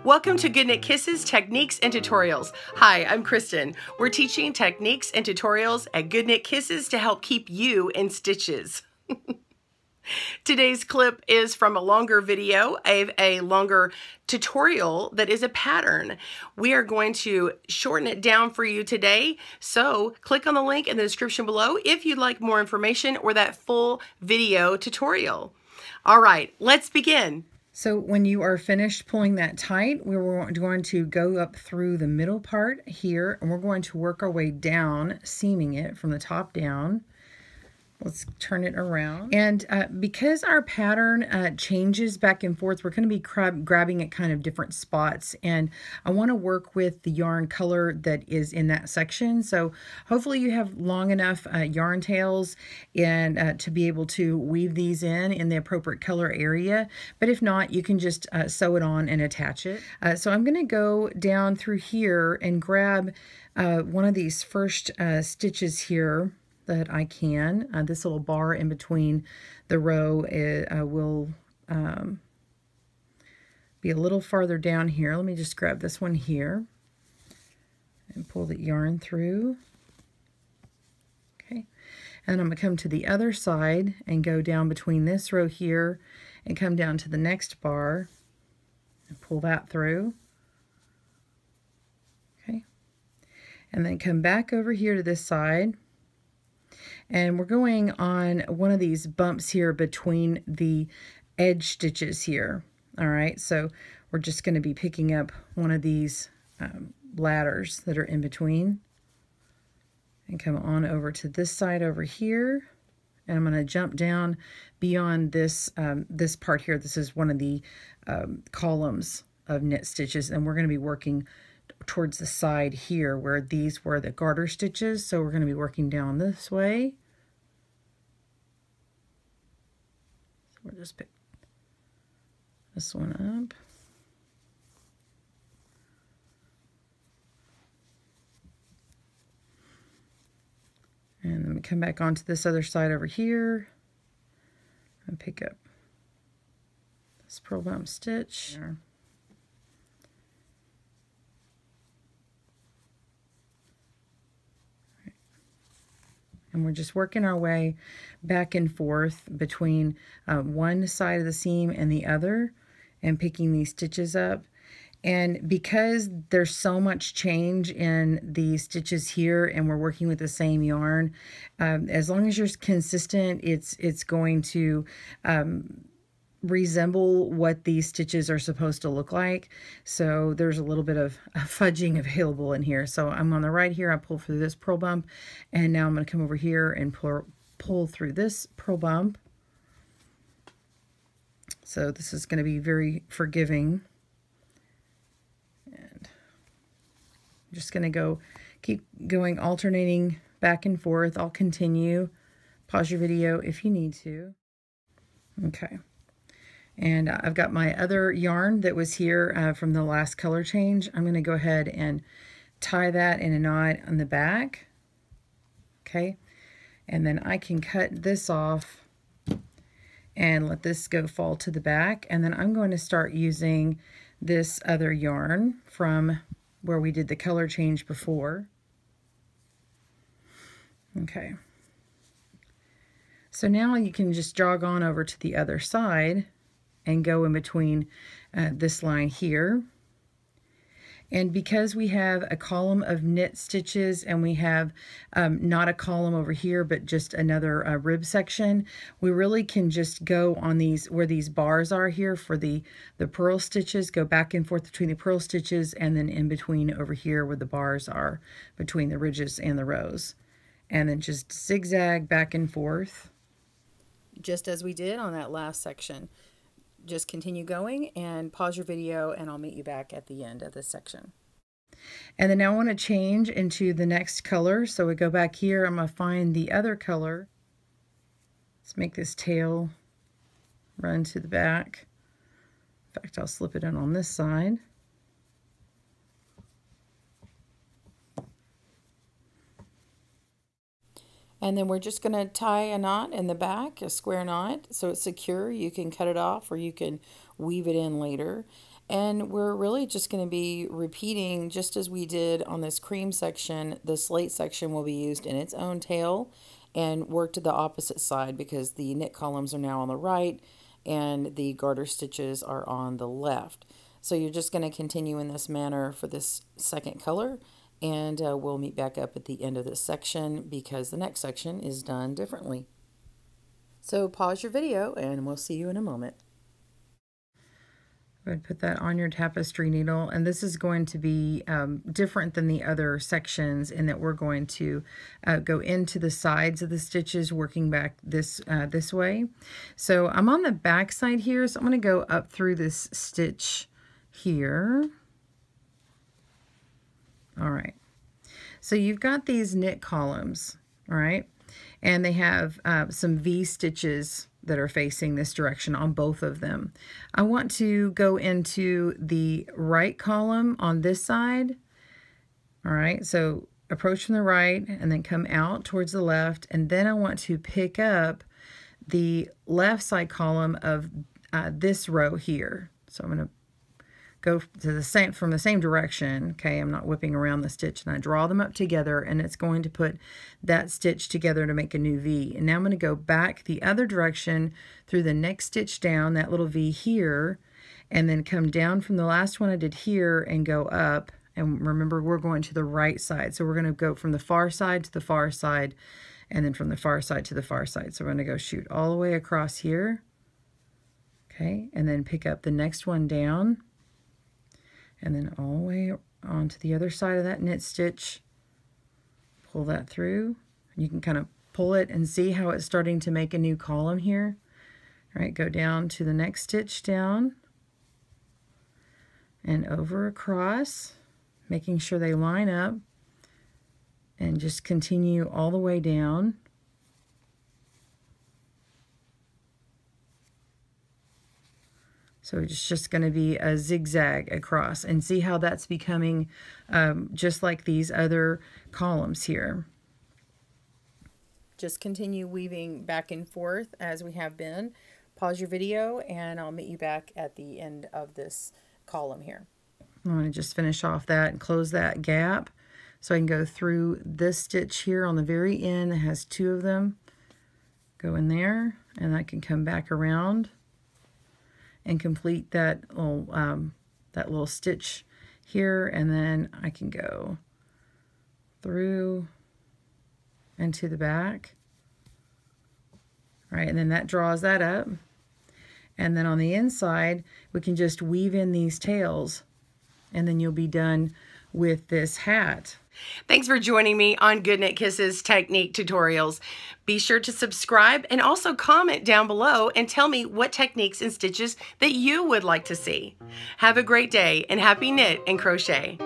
Welcome to GoodKnit Kisses, Techniques and Tutorials. Hi, I'm Kristen. We're teaching techniques and tutorials at GoodKnit Kisses to help keep you in stitches. Today's clip is from a longer video, a longer tutorial that is a pattern. We are going to shorten it down for you today, so click on the link in the description below if you'd like more information or that full video tutorial. All right, let's begin. So when you are finished pulling that tight, we're going to go up through the middle part here, and we're going to work our way down, seaming it from the top down. Let's turn it around. And because our pattern changes back and forth, we're going to be grabbing at kind of different spots. And I want to work with the yarn color that is in that section. So hopefully you have long enough yarn tails and to be able to weave these in the appropriate color area. But if not, you can just sew it on and attach it. So I'm going to go down through here and grab one of these first stitches here that I can. This little bar in between the row will be a little farther down here. Let me just grab this one here and pull the yarn through. Okay, and I'm going to come to the other side and go down between this row here and come down to the next bar and pull that through. Okay, and then come back over here to this side. And we're going on one of these bumps here between the edge stitches here. All right, so we're just going to be picking up one of these ladders that are in between and come on over to this side over here. And I'm going to jump down beyond this this part here. This is one of the columns of knit stitches, and we're going to be working towards the side here where these were the garter stitches. So we're going to be working down this way. So we'll just pick this one up. And then we come back onto this other side over here and pick up this purl bump stitch. And we're just working our way back and forth between one side of the seam and the other and picking these stitches up. And because there's so much change in the stitches here and we're working with the same yarn, as long as you're consistent, it's going to resemble what these stitches are supposed to look like. So there's a little bit of fudging available in here. So I'm on the right here, I pull through this purl bump, and now I'm going to come over here and pull through this purl bump. So this is going to be very forgiving. And I'm just going to keep going, alternating back and forth. I'll continue. Pause your video if you need to. Okay. And I've got my other yarn that was here from the last color change. I'm going to go ahead and tie that in a knot on the back. Okay. And then I can cut this off and let this fall to the back. And then I'm going to start using this other yarn from where we did the color change before. Okay. So now you can just jog on over to the other side and go in between this line here. And because we have a column of knit stitches and we have not a column over here but just another rib section, we really can just go on these where these bars are here for the purl stitches, go back and forth between the purl stitches, and then in between over here where the bars are between the ridges and the rows, and then just zigzag back and forth just as we did on that last section. Just continue going and pause your video, and I'll meet you back at the end of this section. And then now I want to change into the next color. So we go back here, I'm going to find the other color. Let's make this tail run to the back. In fact, I'll slip it in on this side. And then we're just going to tie a knot in the back, a square knot, so it's secure. You can cut it off or you can weave it in later. And we're really just going to be repeating just as we did on this cream section. The slate section will be used in its own tail and work to the opposite side because the knit columns are now on the right and the garter stitches are on the left. So you're just going to continue in this manner for this second color, and we'll meet back up at the end of this section because the next section is done differently. So pause your video and we'll see you in a moment. Go ahead and put that on your tapestry needle, and this is going to be different than the other sections in that we're going to go into the sides of the stitches working back this way. So I'm on the back side here, so I'm going to go up through this stitch here. All right, so you've got these knit columns, all right, and they have some V stitches that are facing this direction on both of them. I want to go into the right column on this side. All right, so approach from the right and then come out towards the left, and then I want to pick up the left side column of this row here. So I'm going to go to the same from the same direction. Okay, I'm not whipping around the stitch, and I draw them up together, and it's going to put that stitch together to make a new V. And now I'm going to go back the other direction through the next stitch down, that little V here, and then come down from the last one I did here and go up. And remember, we're going to the right side, so we're going to go from the far side to the far side, and then from the far side to the far side. So we're going to go shoot all the way across here, okay, and then pick up the next one down, and then all the way onto the other side of that knit stitch, pull that through. You can kind of pull it and see how it's starting to make a new column here. All right, go down to the next stitch down and over across, making sure they line up, and just continue all the way down. So it's just going to be a zigzag across, and see how that's becoming just like these other columns here. Just continue weaving back and forth as we have been. Pause your video and I'll meet you back at the end of this column here. I'm going to just finish off that and close that gap so I can go through this stitch here on the very end. It has two of them. Go in there, and I can come back around and complete that little stitch here, and then I can go through and to the back. All right, and then that draws that up, and then on the inside we can just weave in these tails, and then you'll be done with this hat. Thanks for joining me on GoodKnit Kisses technique tutorials. Be sure to subscribe and also comment down below and tell me what techniques and stitches that you would like to see. Have a great day, and happy knit and crochet.